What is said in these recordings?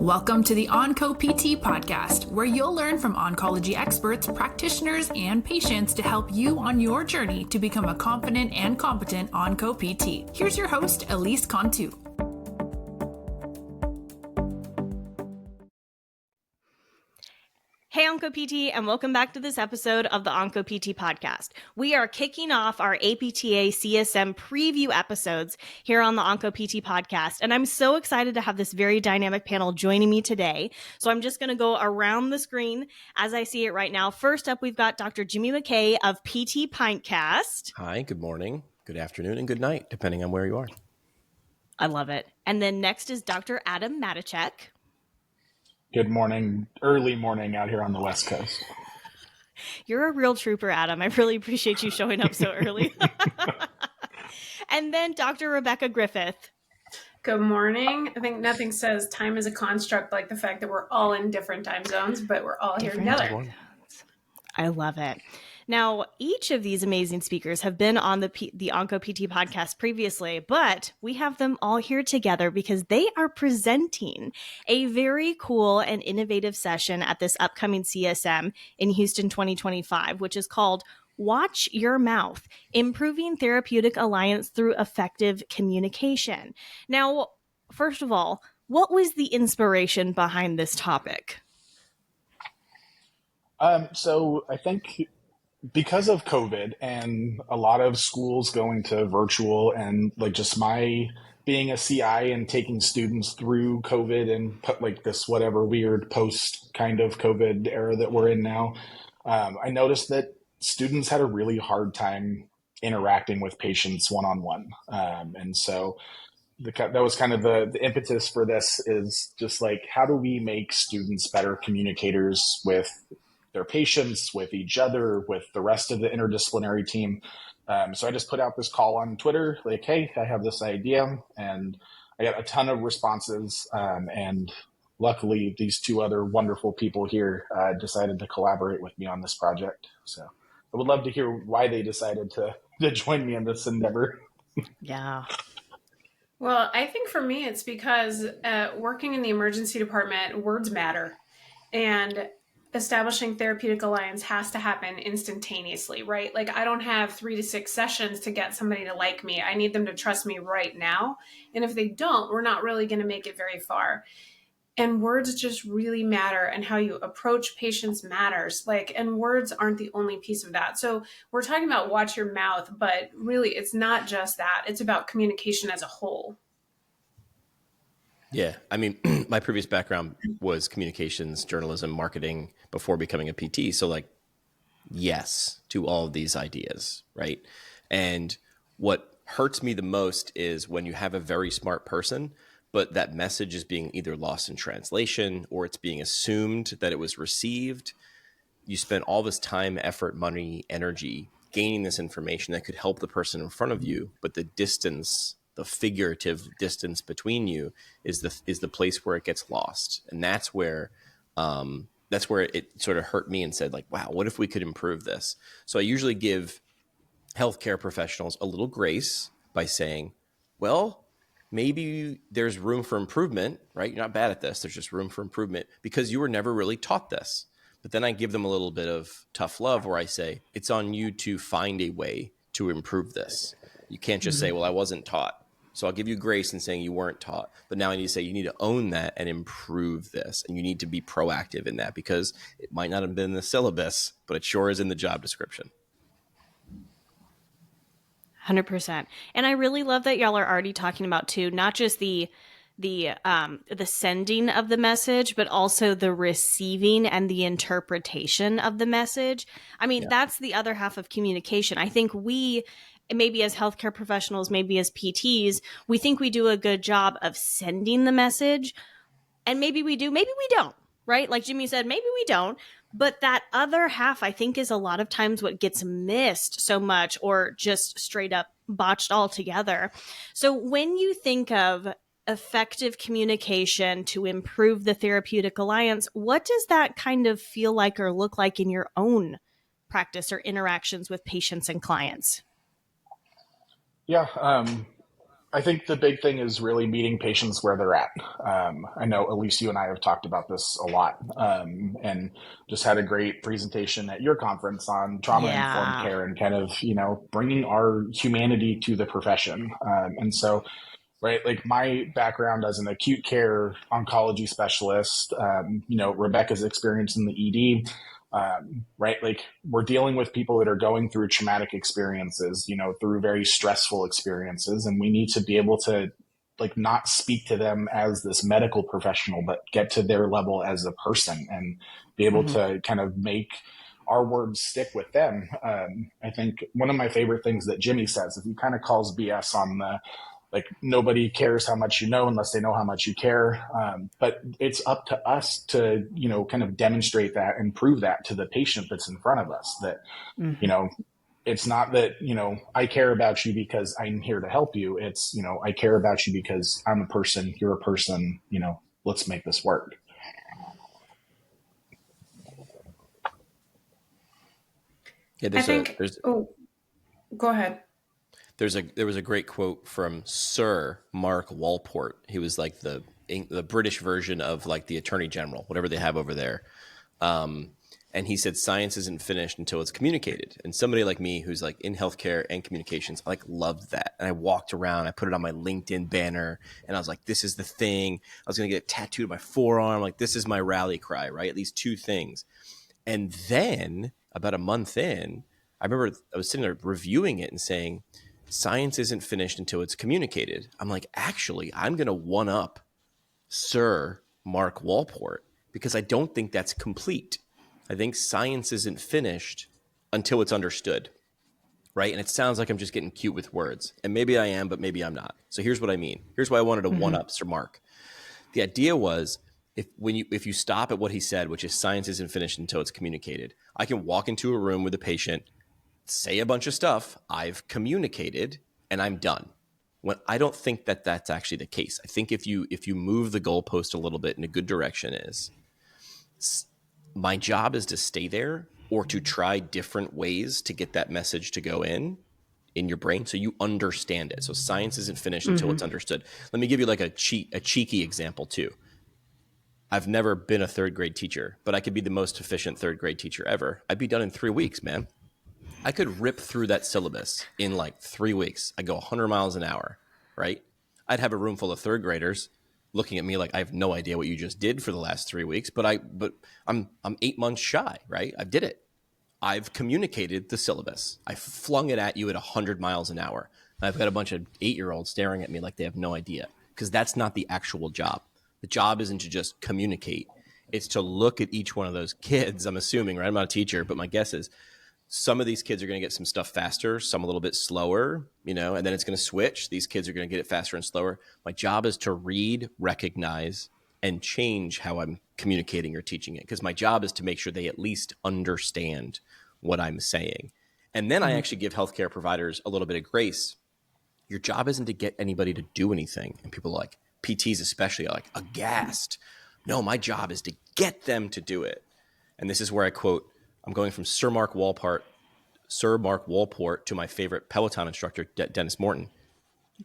Welcome to the Onco PT podcast, where you'll learn from oncology experts, practitioners, and patients to help you on your journey to become a confident and competent Onco PT. Here's your host, Elise Cantu. Hey Onco PT, and welcome back to this episode of the Onco PT podcast. We are kicking off our APTA CSM preview episodes here on the Onco PT podcast, and I'm so excited to have this very dynamic panel joining me today. So I'm just going to go around the screen as I see it right now. First up, we've got Dr. Jimmy McKay of PT Pintcast. Hi, good morning, good afternoon, and good night, depending on where you are. I love it. And then next is Dr. Adam Matichak. Good morning, early morning out here on the West Coast. You're a real trooper, Adam. I really appreciate you showing up so early. And then Dr. Rebekah Griffith. Good morning. I think nothing says time is a construct like the fact that we're all in different time zones, but we're all here together. I love it. Now, each of these amazing speakers have been on the Onco PT podcast previously, but we have them all here together because they are presenting a very cool and innovative session at this upcoming CSM in Houston 2025, which is called Watch Your Mouth, Improving Therapeutic Alliance Through Effective Communication. Now, first of all, what was the inspiration behind this topic? So I think because of COVID and a lot of schools going to virtual and like just my being a CI and taking students through COVID and put like this whatever weird post kind of COVID era that we're in now, I noticed that students had a really hard time interacting with patients one-on-one. And so that was kind of the impetus for this is just like, how do we make students better communicators with their patients, with each other, with the rest of the interdisciplinary team. So I just put out this call on Twitter, like, hey, I have this idea. And I got a ton of responses. And luckily, these two other wonderful people here decided to collaborate with me on this project. So I would love to hear why they decided to join me in this endeavor. Yeah. Well, I think for me, it's because working in the emergency department, words matter. And establishing therapeutic alliance has to happen instantaneously, right? Like I don't have 3 to 6 sessions to get somebody to like me. I need them to trust me right now. And if they don't, we're not really going to make it very far. And words just really matter, and how you approach patients matters. And words aren't the only piece of that. So we're talking about watch your mouth, but really it's not just that. It's about communication as a whole. Yeah, I mean, my previous background was communications, journalism, marketing before becoming a PT. So like, yes to all of these ideas, right? And what hurts me the most is when you have a very smart person, but that message is being either lost in translation or it's being assumed that it was received. You spend all this time, effort, money, energy gaining this information that could help the person in front of you, but the distance, the figurative distance between you is the place where it gets lost. And that's where it sort of hurt me and said like, wow, what if we could improve this? So I usually give healthcare professionals a little grace by saying, well, maybe there's room for improvement, right? You're not bad at this. There's just room for improvement because you were never really taught this. But then I give them a little bit of tough love where I say, it's on you to find a way to improve this. You can't just say, well, I wasn't taught. So I'll give you grace in saying you weren't taught. But now I need to say you need to own that and improve this. And you need to be proactive in that because it might not have been in the syllabus, but it sure is in the job description. 100%. And I really love that y'all are already talking about too, not just the sending of the message, but also the receiving and the interpretation of the message. I mean, That's the other half of communication. I think we, maybe as healthcare professionals, maybe as PTs, we think we do a good job of sending the message. And maybe we do, maybe we don't, right? Like Jimmy said, maybe we don't. But that other half, I think, is a lot of times what gets missed so much or just straight up botched altogether. So when you think of effective communication to improve the therapeutic alliance, what does that kind of feel like or look like in your own practice or interactions with patients and clients? Yeah, I think the big thing is really meeting patients where they're at. I know, Elise, you and I have talked about this a lot, and just had a great presentation at your conference on trauma-informed Yeah. care and kind of, bringing our humanity to the profession. And so, right, like my background as an acute care oncology specialist, Rebekah's experience in the ED, right? Like we're dealing with people that are going through traumatic experiences, through very stressful experiences. And we need to be able to like not speak to them as this medical professional, but get to their level as a person and be able to kind of make our words stick with them. I think one of my favorite things that Jimmy says, if he kind of calls BS on the, like nobody cares how much you know unless they know how much you care. But it's up to us to, kind of demonstrate that and prove that to the patient that's in front of us that, it's not that, I care about you because I'm here to help you. It's, I care about you because I'm a person, you're a person, let's make this work. Yeah, go ahead. There was a great quote from Sir Mark Walport. He was like the British version of like the Attorney General, whatever they have over there. And he said, science isn't finished until it's communicated. And somebody like me who's like in healthcare and communications, I like loved that. And I walked around, I put it on my LinkedIn banner and I was like, this is the thing. I was going to get it tattooed on my forearm. Like, this is my rally cry, right? These two things. And then about a month in, I remember I was sitting there reviewing it and saying, science isn't finished until it's communicated. I'm like, actually, I'm going to one up Sir Mark Walport because I don't think that's complete. I think science isn't finished until it's understood, right? And it sounds like I'm just getting cute with words. And maybe I am, but maybe I'm not. So here's what I mean. Here's why I wanted to one up Sir Mark. The idea was if you stop at what he said, which is science isn't finished until it's communicated, I can walk into a room with a patient, say a bunch of stuff, I've communicated, and I'm done. When I don't think that that's actually the case. I think if you move the goalpost a little bit in a good direction is my job is to stay there or to try different ways to get that message to go in your brain so you understand it. So science isn't finished until it's understood. Let me give you like a cheeky example too. I've never been a third grade teacher, but I could be the most efficient third grade teacher ever. I'd be done in 3 weeks, man. I could rip through that syllabus in like 3 weeks. I'd go 100 miles an hour, right? I'd have a room full of third graders looking at me like I have no idea what you just did for the last 3 weeks, but I'm 8 months shy, right? I did it. I've communicated the syllabus. I flung it at you at 100 miles an hour. I've got a bunch of 8-year-olds staring at me like they have no idea because that's not the actual job. The job isn't to just communicate. It's to look at each one of those kids. I'm assuming, right? I'm not a teacher, but my guess is some of these kids are going to get some stuff faster, some a little bit slower, and then it's going to switch. These kids are going to get it faster and slower. My job is to read, recognize, and change how I'm communicating or teaching it because my job is to make sure they at least understand what I'm saying. And then I actually give healthcare providers a little bit of grace. Your job isn't to get anybody to do anything. And people like PTs especially are like aghast. No, my job is to get them to do it. And this is where I quote, I'm going from Sir Mark Walport to my favorite Peloton instructor, Dennis Morton.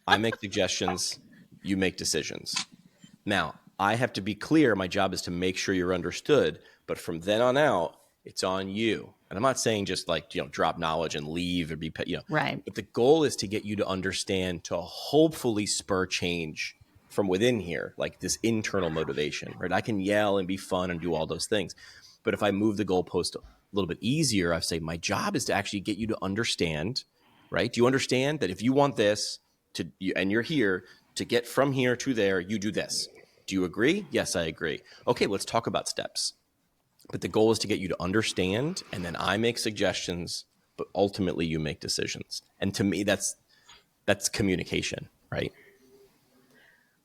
I make suggestions, you make decisions. Now, I have to be clear. My job is to make sure you're understood. But from then on out, it's on you. And I'm not saying just like, drop knowledge and leave or be, right. But the goal is to get you to understand, to hopefully spur change from within here, like this internal motivation, right? I can yell and be fun and do all those things. But if I move the goalpost a little bit easier, I say my job is to actually get you to understand, right? Do you understand that if you want this and you're here to get from here to there, you do this? Do you agree? Yes, I agree. Okay, let's talk about steps. But the goal is to get you to understand, and then I make suggestions, but ultimately you make decisions. And to me, that's communication, right?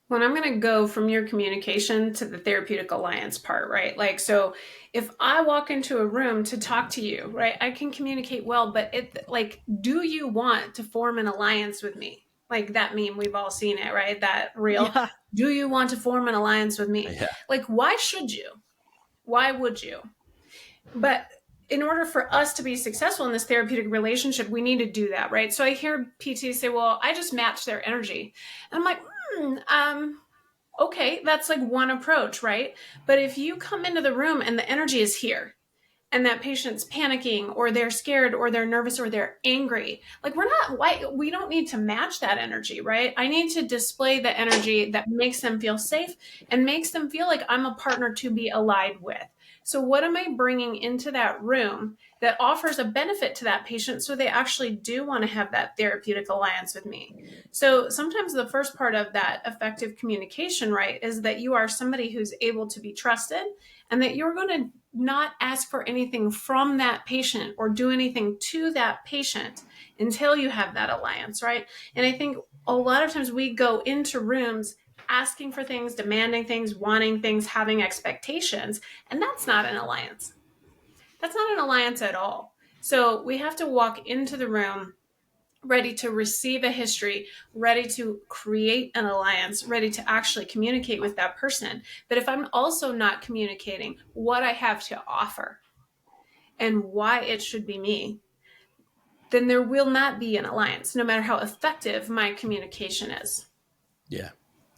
Well, I'm going to go from your communication to the therapeutic alliance part, right? Like, so if I walk into a room to talk to you, right, I can communicate well, but do you want to form an alliance with me? Like that meme, we've all seen it, right? That reel. Yeah. Do you want to form an alliance with me? Yeah. Like, why should you? Why would you? But in order for us to be successful in this therapeutic relationship, we need to do that, right? So I hear PTs say, well, I just match their energy. And I'm like, okay, that's like one approach, right? But if you come into the room and the energy is here, and that patient's panicking or they're scared or they're nervous or they're angry, like we don't need to match that energy, right? I need to display the energy that makes them feel safe and makes them feel like I'm a partner to be allied with. So what am I bringing into that room that offers a benefit to that patient so they actually do want to have that therapeutic alliance with me? So sometimes the first part of that effective communication, right, is that you are somebody who's able to be trusted and that you're going to not ask for anything from that patient or do anything to that patient until you have that alliance, right? And I think a lot of times we go into rooms asking for things, demanding things, wanting things, having expectations, and that's not an alliance. That's not an alliance at all. So we have to walk into the room ready to receive a history, ready to create an alliance, ready to actually communicate with that person. But if I'm also not communicating what I have to offer and why it should be me, then there will not be an alliance, no matter how effective my communication is. Yeah.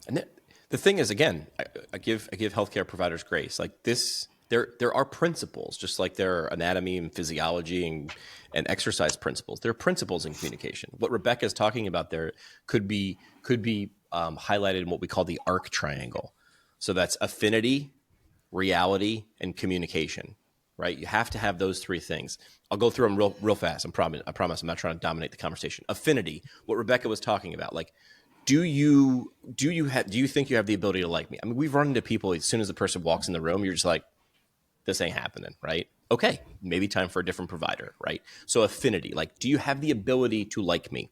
And the thing is, again, I give healthcare providers grace. Like this, there are principles, just like there are anatomy and physiology and exercise principles. There are principles in communication. What Rebekah is talking about there could be highlighted in what we call the ARC triangle. So that's affinity, reality, and communication, right? You have to have those three things. I'll go through them real fast. I promise I'm not trying to dominate the conversation. Affinity, what Rebekah was talking about, like, do you think you have the ability to like me? I mean, we've run into people as soon as the person walks in the room, you're just like, this ain't happening, right? Okay, maybe time for a different provider, right? So affinity, like, do you have the ability to like me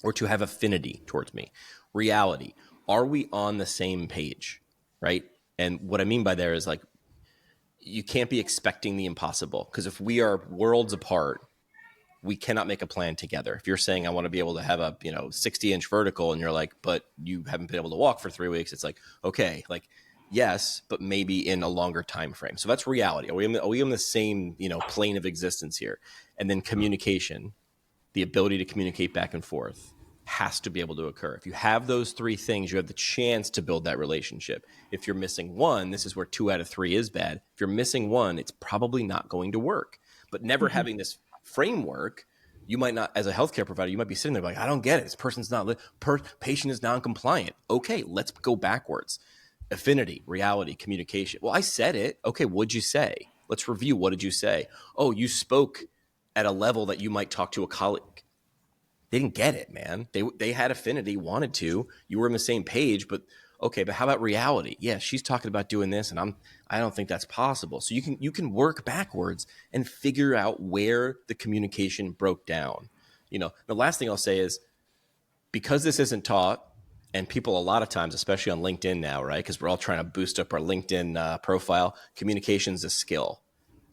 or to have affinity towards me? Reality, are we on the same page, right? And what I mean by there is, like, you can't be expecting the impossible, because if we are worlds apart, we cannot make a plan together. If you're saying I want to be able to have a 60-inch vertical, and you're like, but you haven't been able to walk for 3 weeks, it's like, okay, like, yes, but maybe in a longer time frame. So that's reality. Are we on the same plane of existence here? And then communication, the ability to communicate back and forth, has to be able to occur. If you have those three things, you have the chance to build that relationship. If you're missing one, this is where 2 out of 3 is bad. If you're missing one, it's probably not going to work. But never having this framework, you might not, as a healthcare provider, you might be sitting there like, I don't get it. This person's not, patient is non-compliant. Okay, let's go backwards. Affinity, reality, communication. Well, I said it. Okay, what'd you say? Let's review. What did you say? Oh, you spoke at a level that you might talk to a colleague. They didn't get it, man. They had affinity, wanted to. You were on the same page, but okay, but how about reality? Yeah, she's talking about doing this, and I don't think that's possible. So you can work backwards and figure out where the communication broke down. The last thing I'll say is, because this isn't taught, and people a lot of times, especially on LinkedIn now, right? Because we're all trying to boost up our LinkedIn profile. Communication's a skill.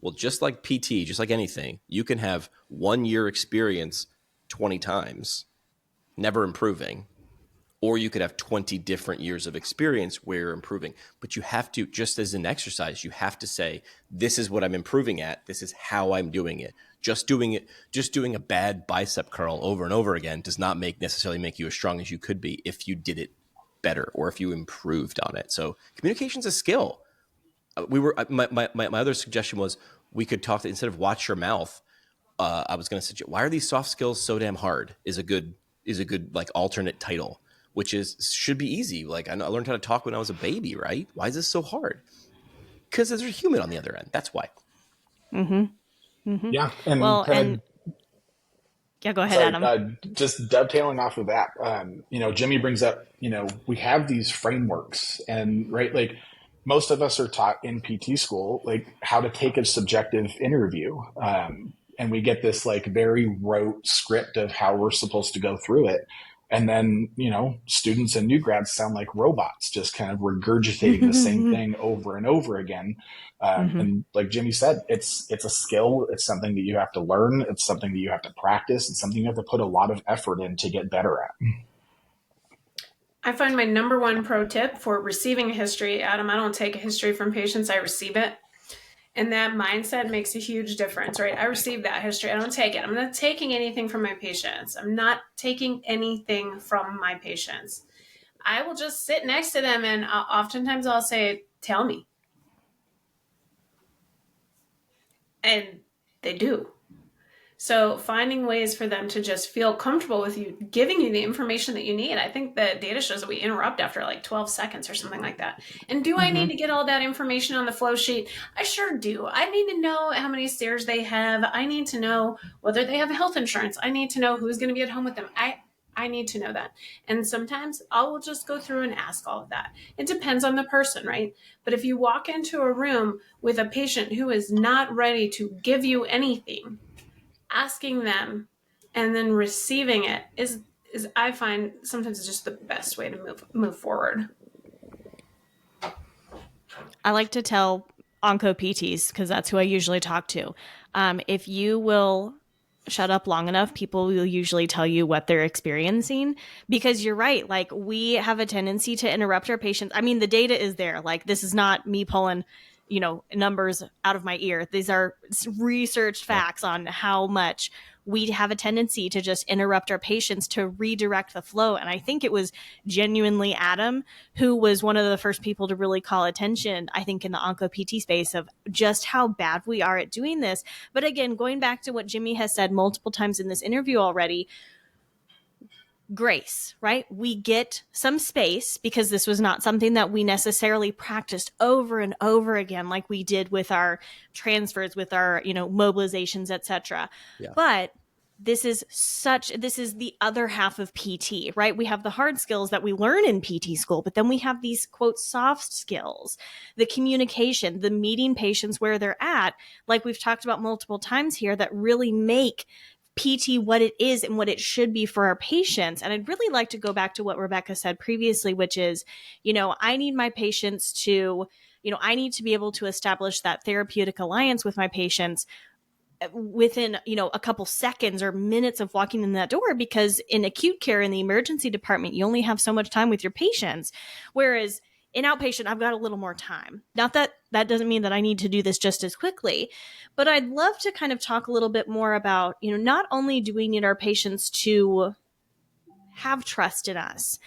Well, just like PT, just like anything, you can have 1 year experience 20 times, never improving. Or you could have 20 different years of experience where you're improving. But you have to, just as an exercise, you have to say, this is what I'm improving at. This is how I'm doing it. Just doing a bad bicep curl over and over again does not necessarily make you as strong as you could be if you did it better or if you improved on it. So communication's a skill. My other suggestion was, we could talk, instead of watch your mouth, I was going to suggest, why are these soft skills so damn hard? Is a good like alternate title, which should be easy. Like, I learned how to talk when I was a baby, right? Why is this so hard? Because there's a human on the other end. That's why. Mm-hmm. Mm-hmm. Yeah. And go ahead, Adam. Just dovetailing off of that, Jimmy brings up, we have these frameworks, and right, like, most of us are taught in PT school, like, how to take a subjective interview. And we get this like very rote script of how we're supposed to go through it. And then, students and new grads sound like robots, just kind of regurgitating the same thing over and over again. And like Jimmy said, it's a skill. It's something that you have to learn. It's something that you have to practice. It's something you have to put a lot of effort in to get better at. I find my number one pro tip for receiving a history, Adam, I don't take a history from patients, I receive it, And that mindset makes a huge difference, right? I received that history. I don't take it. I'm not taking anything from my patients. I'm not taking anything from my patients. I will just sit next to them, and oftentimes I'll say, tell me. And they do. So finding ways for them to just feel comfortable with you, giving you the information that you need. I think the data shows that we interrupt after like 12 seconds or something like that. And do I need to get all that information on the flow sheet? I sure do. I need to know how many stairs they have. I need to know whether they have health insurance. I need to know who's going to be at home with them. I need to know that. And sometimes I will just go through and ask all of that. It depends on the person, right? But if you walk into a room with a patient who is not ready to give you anything, asking them and then receiving it is I find sometimes it's just the best way to move forward. I like to tell onco PTs, because that's who I usually talk to. If you will shut up long enough, people will usually tell you what they're experiencing, because you're right. Like, we have a tendency to interrupt our patients. I mean, the data is there. Like, this is not me pulling, numbers out of my ear. These are researched facts on how much we have a tendency to just interrupt our patients to redirect the flow. And I think it was genuinely Adam who was one of the first people to really call attention, I think, in the onco PT space, of just how bad we are at doing this. But again, going back to what Jimmy has said multiple times in this interview already, grace, right? We get some space, because this was not something that we necessarily practiced over and over again like we did with our transfers, with our, mobilizations, etc. Yeah. But this is the other half of PT, right? We have the hard skills that we learn in PT school, but then we have these, quote, soft skills, the communication, the meeting patients where they're at, like we've talked about multiple times here, that really make PT what it is and what it should be for our patients. And I'd really like to go back to what Rebekah said previously, which is, I need my patients to, I need to be able to establish that therapeutic alliance with my patients within, a couple seconds or minutes of walking in that door, because in acute care, in the emergency department, you only have so much time with your patients. Whereas in outpatient, I've got a little more time. Not that doesn't mean that I need to do this just as quickly, but I'd love to kind of talk a little bit more about, not only do we need our patients to have trust in us,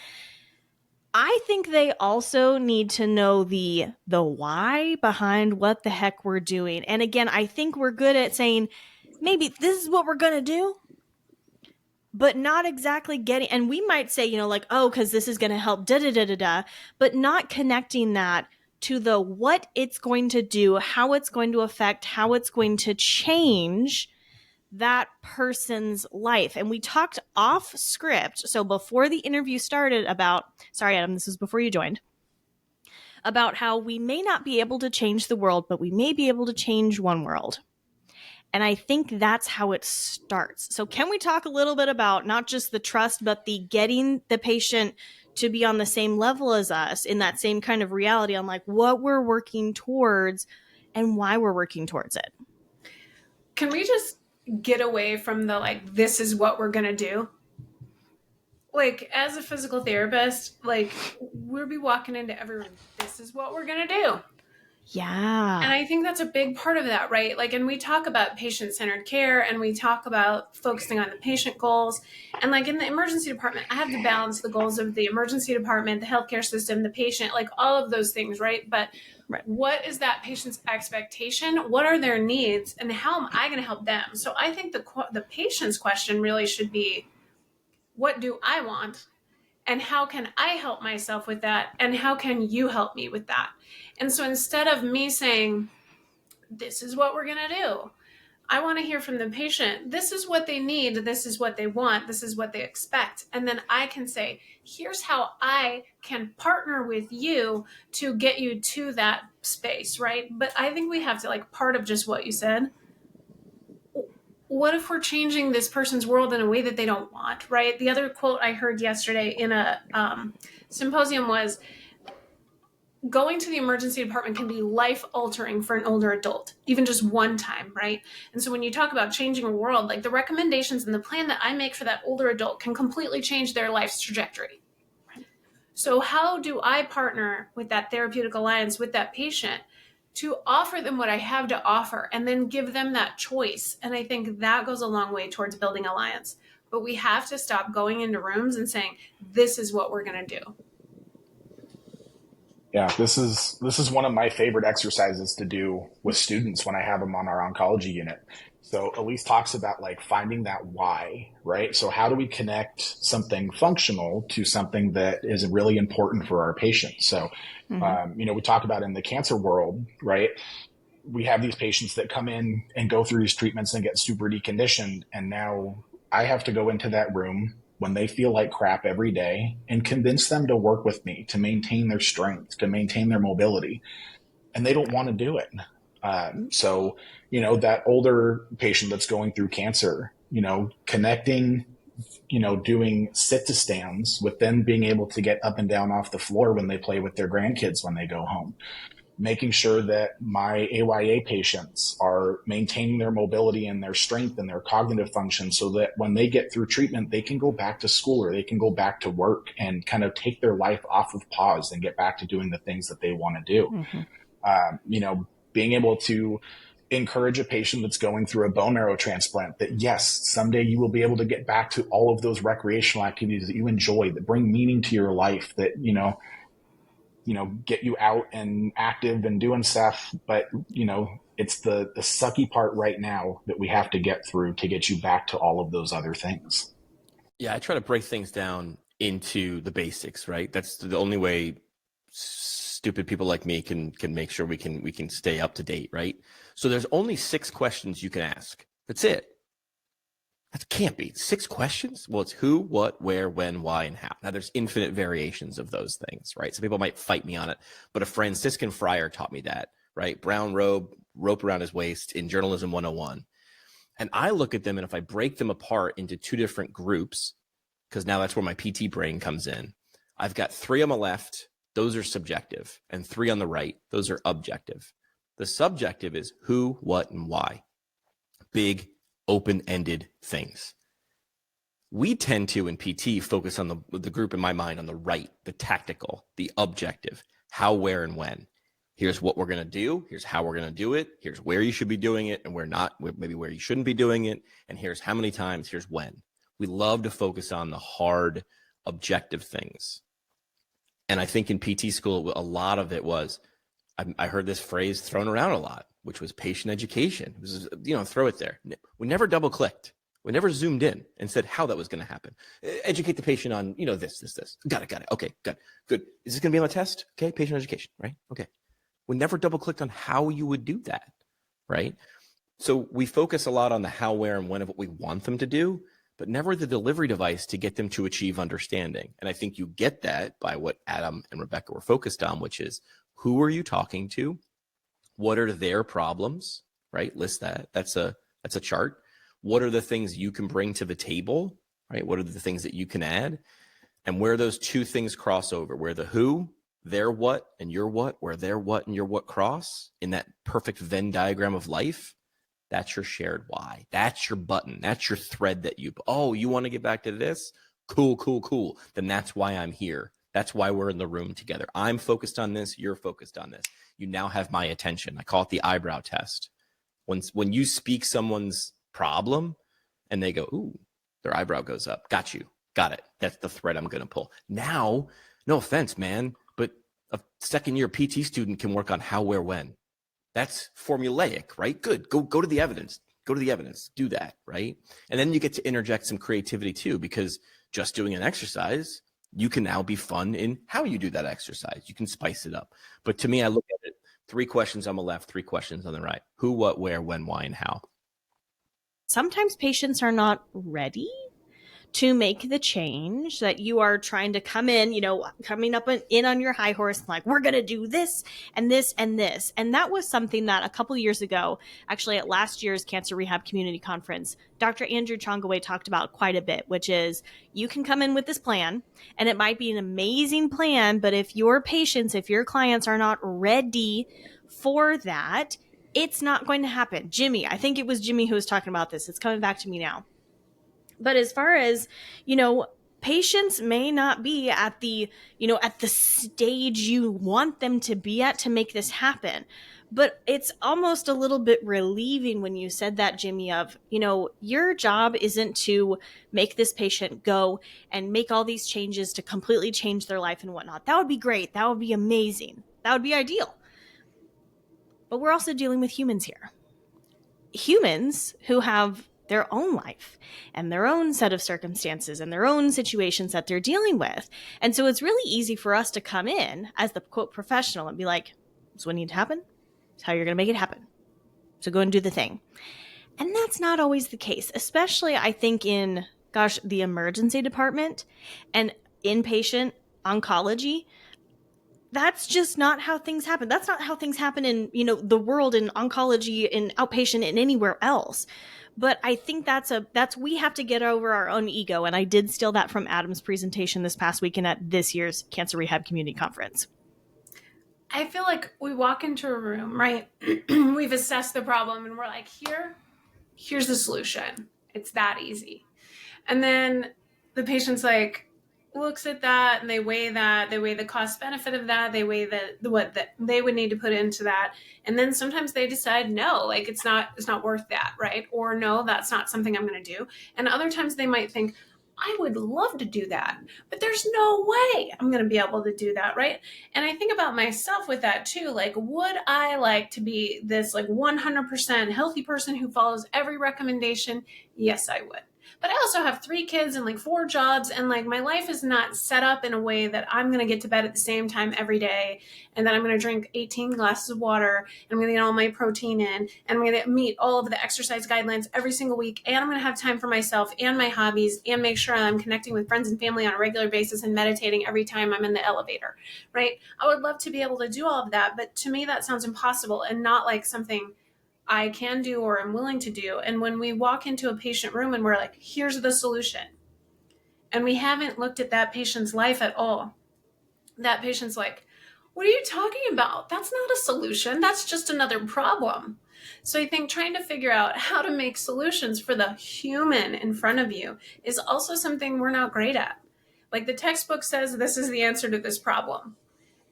I think they also need to know the why behind what the heck we're doing. And again, I think we're good at saying, maybe this is what we're going to do, but not exactly getting, and we might say, because this is going to help, but not connecting that to the what it's going to do, how it's going to affect, how it's going to change that person's life. And we talked off script, so before the interview started, about, sorry, Adam, this was before you joined, about how we may not be able to change the world, but we may be able to change one world. And I think that's how it starts. So can we talk a little bit about not just the trust, but the getting the patient to be on the same level as us, in that same kind of reality, on like what we're working towards and why we're working towards it? Can we just get away from the, like, this is what we're going to do? Like, as a physical therapist, like, we'll be walking into every room. This is what we're going to do. Yeah. And I think that's a big part of that, right? Like, and we talk about patient-centered care, and we talk about focusing on the patient goals. And like in the emergency department, I have to balance the goals of the emergency department, the healthcare system, the patient, like all of those things, right? But what is that patient's expectation? What are their needs? And how am I going to help them? So I think the patient's question really should be, what do I want? And how can I help myself with that? And how can you help me with that? And so instead of me saying, this is what we're going to do, I want to hear from the patient. This is what they need. This is what they want. This is what they expect. And then I can say, here's how I can partner with you to get you to that space, right? But I think we have to, like, part of just what you said, what if we're changing this person's world in a way that they don't want, right? The other quote I heard yesterday in a symposium was, going to the emergency department can be life-altering for an older adult, even just one time, right? And so when you talk about changing a world, like, the recommendations and the plan that I make for that older adult can completely change their life's trajectory. So how do I partner with that therapeutic alliance with that patient to offer them what I have to offer and then give them that choice. And I think that goes a long way towards building alliance. But we have to stop going into rooms and saying, this is what we're going to do. Yeah, this is one of my favorite exercises to do with students when I have them on our oncology unit. So Elise talks about like finding that why, right? So how do we connect something functional to something that is really important for our patients? So, we talk about in the cancer world, right? We have these patients that come in and go through these treatments and get super deconditioned. And now I have to go into that room when they feel like crap every day and convince them to work with me to maintain their strength, to maintain their mobility. And they don't want to do it. So, that older patient that's going through cancer, connecting, doing sit to stands with them being able to get up and down off the floor when they play with their grandkids when they go home. Making sure that my AYA patients are maintaining their mobility and their strength and their cognitive function so that when they get through treatment, they can go back to school or they can go back to work and kind of take their life off of pause and get back to doing the things that they want to do. Being able to encourage a patient that's going through a bone marrow transplant that, yes, someday you will be able to get back to all of those recreational activities that you enjoy, that bring meaning to your life, that, get you out and active and doing stuff. But, it's the sucky part right now that we have to get through to get you back to all of those other things. Yeah, I try to break things down into the basics, right? That's the only way stupid people like me can make sure we can stay up to date, right? So there's only 6 questions you can ask. That's it. That can't be 6 questions. Well, it's who, what, where, when, why, and how. Now there's infinite variations of those things, right? Some people might fight me on it, but a Franciscan friar taught me that, right? Brown robe, rope around his waist in Journalism 101. And I look at them, and if I break them apart into 2 different groups, because now that's where my PT brain comes in, I've got 3 on the left, those are subjective, and 3 on the right, those are objective. The subjective is who, what, and why. Big, open-ended things. We tend to, in PT, focus on the group in my mind on the right, the tactical, the objective, how, where, and when. Here's what we're going to do. Here's how we're going to do it. Here's where you should be doing it and where not, maybe where you shouldn't be doing it. And here's how many times, here's when. We love to focus on the hard, objective things. And I think in PT school, a lot of it was, I heard this phrase thrown around a lot, which was patient education. It was, throw it there. We never double clicked. We never zoomed in and said how that was going to happen. Educate the patient on, this. Got it. Okay, good. Is this going to be on the test? Okay, patient education, right? Okay. We never double clicked on how you would do that, right? So we focus a lot on the how, where, and when of what we want them to do, but never the delivery device to get them to achieve understanding. And I think you get that by what Adam and Rebekah were focused on, which is who are you talking to? What are their problems, right? List that. That's a chart. What are the things you can bring to the table, right? What are the things that you can add? And where those 2 things cross over, where the who, their what, and your what, where their what and your what cross in that perfect Venn diagram of life, that's your shared why. That's your button. That's your thread that you want to get back to this? Cool. Then that's why I'm here. That's why we're in the room together. I'm focused on this. You're focused on this. You now have my attention. I call it the eyebrow test. When you speak someone's problem and they go, ooh, their eyebrow goes up. Got you. Got it. That's the thread I'm going to pull. Now, no offense, man, but a second-year PT student can work on how, where, when. That's formulaic, right? Good. Go to the evidence. Go to the evidence. Do that, right? And then you get to interject some creativity too, because just doing an exercise, you can now be fun in how you do that exercise. You can spice it up. But to me, I look at it, 3 questions on the left, 3 questions on the right. Who, what, where, when, why, and how. Sometimes patients are not ready to make the change that you are trying to come in, coming up in on your high horse, like, we're going to do this and this and this. And that was something that a couple years ago, actually at last year's Cancer Rehab Community Conference, Dr. Andrew Chongaway talked about quite a bit, which is you can come in with this plan and it might be an amazing plan, but if your patients, if your clients are not ready for that, it's not going to happen. Jimmy, I think it was Jimmy who was talking about this. It's coming back to me now. But as far as, patients may not be at the, at the stage you want them to be at to make this happen. But it's almost a little bit relieving when you said that, Jimmy, of, your job isn't to make this patient go and make all these changes to completely change their life and whatnot. That would be great. That would be amazing. That would be ideal. But we're also dealing with humans here. Humans who have their own life and their own set of circumstances and their own situations that they're dealing with. And so it's really easy for us to come in as the quote professional and be like, "This is what needs to happen. It's how you're going to make it happen. So go and do the thing." And that's not always the case, especially I think in, the emergency department and inpatient oncology. That's just not how things happen. That's not how things happen in, the world, in oncology, in outpatient, and anywhere else. But I think we have to get over our own ego. And I did steal that from Adam's presentation this past weekend at this year's Cancer Rehab Community Conference. I feel like we walk into a room, right? We've assessed the problem and we're like, here's the solution. It's that easy. And then the patient's like, looks at that and they weigh the cost benefit of that, they weigh what they would need to put into that, and then sometimes they decide no, like it's not worth that, right? Or no, that's not something I'm going to do. And other times they might think, I would love to do that, but there's no way I'm going to be able to do that, right? And I think about myself with that too. Like, would I like to be this like 100% healthy person who follows every recommendation? Yes, I would. But I also have 3 kids and like 4 jobs, and like my life is not set up in a way that I'm going to get to bed at the same time every day, and then I'm going to drink 18 glasses of water, and I'm going to get all my protein in, and I'm going to meet all of the exercise guidelines every single week, and I'm going to have time for myself and my hobbies, and make sure I'm connecting with friends and family on a regular basis and meditating every time I'm in the elevator, right? I would love to be able to do all of that, but to me that sounds impossible and not like something I can do or am willing to do. And when we walk into a patient room and we're like, here's the solution, and we haven't looked at that patient's life at all, that patient's like, what are you talking about? That's not a solution. That's just another problem. So I think trying to figure out how to make solutions for the human in front of you is also something we're not great at. Like the textbook says, this is the answer to this problem,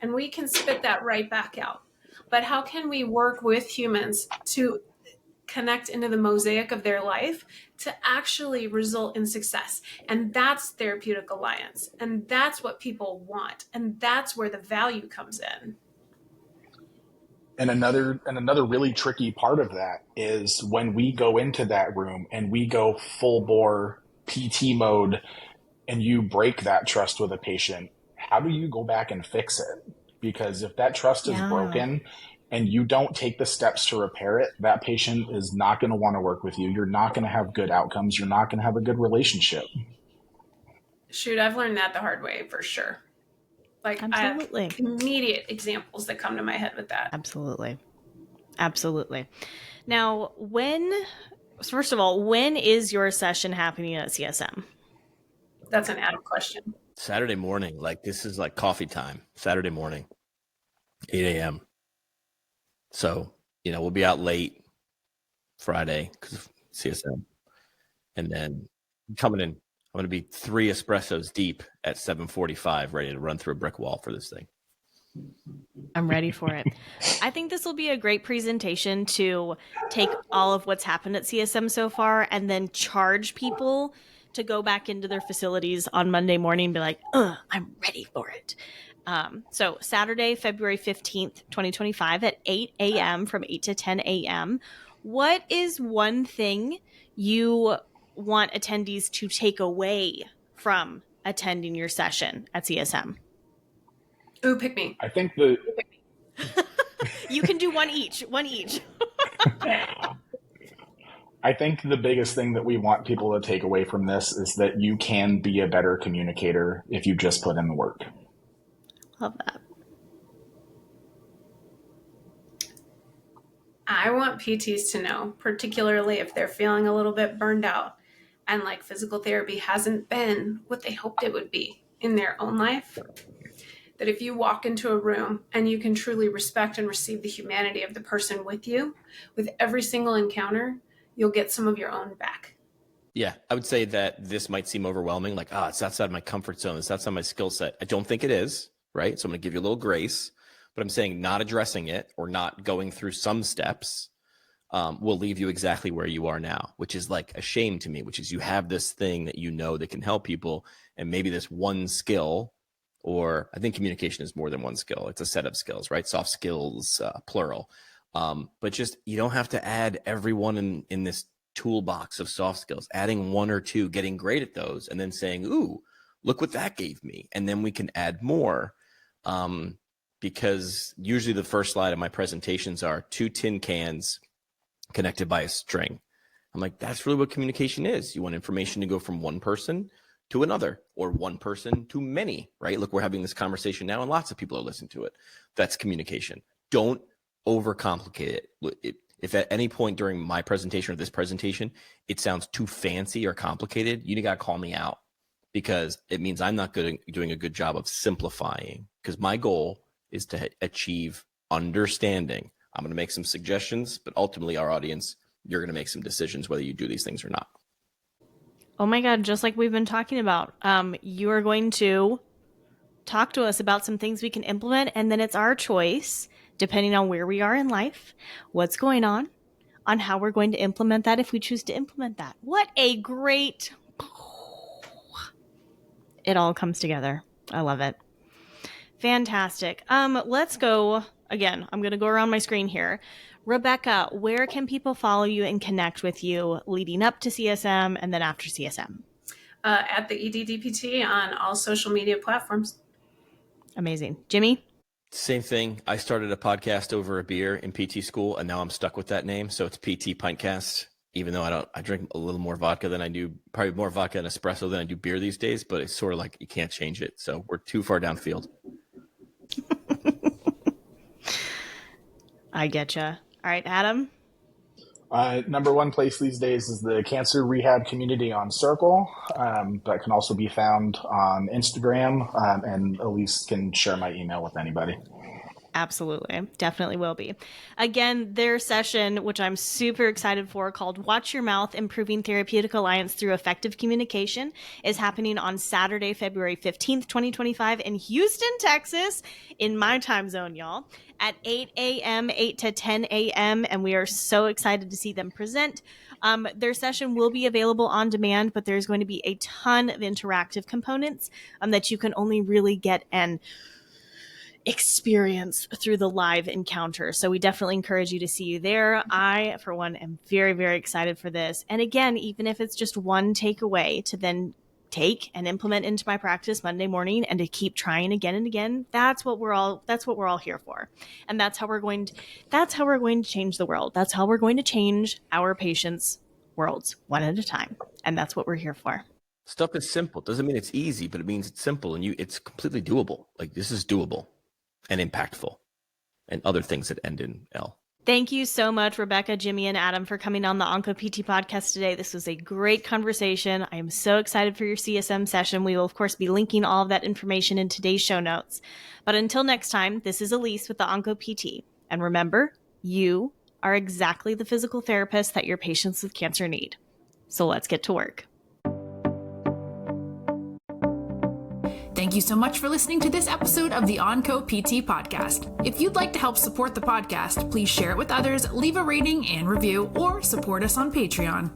and we can spit that right back out. But how can we work with humans to connect into the mosaic of their life to actually result in success? And that's therapeutic alliance. And that's what people want. And that's where the value comes in. And another really tricky part of that is when we go into that room and we go full bore PT mode and you break that trust with a patient, how do you go back and fix it? Because if that trust is broken and you don't take the steps to repair it, that patient is not going to want to work with you. You're not going to have good outcomes. You're not going to have a good relationship. Shoot, I've learned that the hard way for sure. Like, absolutely. I have immediate examples that come to my head with that. Absolutely. Now, first of all, when is your session happening at CSM? That's an Adam question. Saturday morning. Like, this is like coffee time. Saturday morning, 8 a.m. So, we'll be out late Friday because of CSM. And then coming in, I'm going to be 3 espressos deep at 7:45, ready to run through a brick wall for this thing. I'm ready for it. I think this will be a great presentation to take all of what's happened at CSM so far and then charge people to go back into their facilities on Monday morning and be like, I'm ready for it. So Saturday, February 15th, 2025 at 8 a.m. from 8 to 10 a.m. What is one thing you want attendees to take away from attending your session at CSM? Ooh, pick me. I think You can do one each. I think the biggest thing that we want people to take away from this is that you can be a better communicator if you just put in the work. Love that. I want PTs to know, particularly if they're feeling a little bit burned out and like physical therapy hasn't been what they hoped it would be in their own life, that if you walk into a room and you can truly respect and receive the humanity of the person with you, with every single encounter, you'll get some of your own back. Yeah, I would say that this might seem overwhelming, like, it's outside my comfort zone, it's outside my skill set. I don't think it is, right? So I'm going to give you a little grace. But I'm saying not addressing it or not going through some steps will leave you exactly where you are now, which is like a shame to me, which is you have this thing that you know that can help people, and maybe this one skill, or I think communication is more than one skill. It's a set of skills, right? Soft skills, plural. But just, you don't have to add everyone in this toolbox of soft skills. Adding one or two, getting great at those, and then saying, ooh, look what that gave me. And then we can add more. Because usually the first slide of my presentations are 2 tin cans connected by a string. I'm like, that's really what communication is. You want information to go from one person to another, or one person to many, right? Look, we're having this conversation now and lots of people are listening to it. That's communication. Don't overcomplicate it. If at any point during my presentation or this presentation, it sounds too fancy or complicated, you got to call me out, because it means I'm not doing a good job of simplifying, because my goal is to achieve understanding. I'm going to make some suggestions, but ultimately our audience, you're going to make some decisions whether you do these things or not. Oh my God, just like we've been talking about, you are going to talk to us about some things we can implement, and then it's our choice, depending on where we are in life, what's going on how we're going to implement that if we choose to implement that. What a great... It all comes together. I love it. Fantastic. Let's go. Again, I'm going to go around my screen here. Rebekah, where can people follow you and connect with you leading up to CSM and then after CSM? At the EDDPT on all social media platforms. Amazing. Jimmy? Same thing. I started a podcast over a beer in PT school, and now I'm stuck with that name. So it's PT Pintcast, even though I drink a little more vodka than I do, probably more vodka and espresso than I do beer these days, but it's sort of like you can't change it. So we're too far downfield. I getcha. All right, Adam? Number one place these days is the cancer rehab community on Circle. That can also be found on Instagram, and Elise can share my email with anybody. Absolutely. Definitely will be. Again, their session, which I'm super excited for, called Watch Your Mouth, Improving Therapeutic Alliance Through Effective Communication, is happening on Saturday, February 15th, 2025 in Houston, Texas, in my time zone, y'all, at 8 a.m., 8 to 10 a.m., and we are so excited to see them present. Their session will be available on demand, but there's going to be a ton of interactive components that you can only really get and experience through the live encounter. So we definitely encourage you to see you there. I, for one, am very, very excited for this. And again, even if it's just one takeaway to then take and implement into my practice Monday morning and to keep trying again and again, that's what we're all here for. And that's how we're going to change the world. That's how we're going to change our patients' worlds one at a time. And that's what we're here for. Stuff is simple. Doesn't mean it's easy, but it means it's simple, and it's completely doable. Like, this is doable and impactful, and other things that end in L. Thank you so much, Rebekah, Jimmy, and Adam, for coming on the OncoPT podcast today. This was a great conversation. I am so excited for your CSM session. We will, of course, be linking all of that information in today's show notes. But until next time, this is Elise with the OncoPT. And remember, you are exactly the physical therapist that your patients with cancer need. So let's get to work. Thank you so much for listening to this episode of the OncoPT podcast. If you'd like to help support the podcast, please share it with others, leave a rating and review, or support us on Patreon.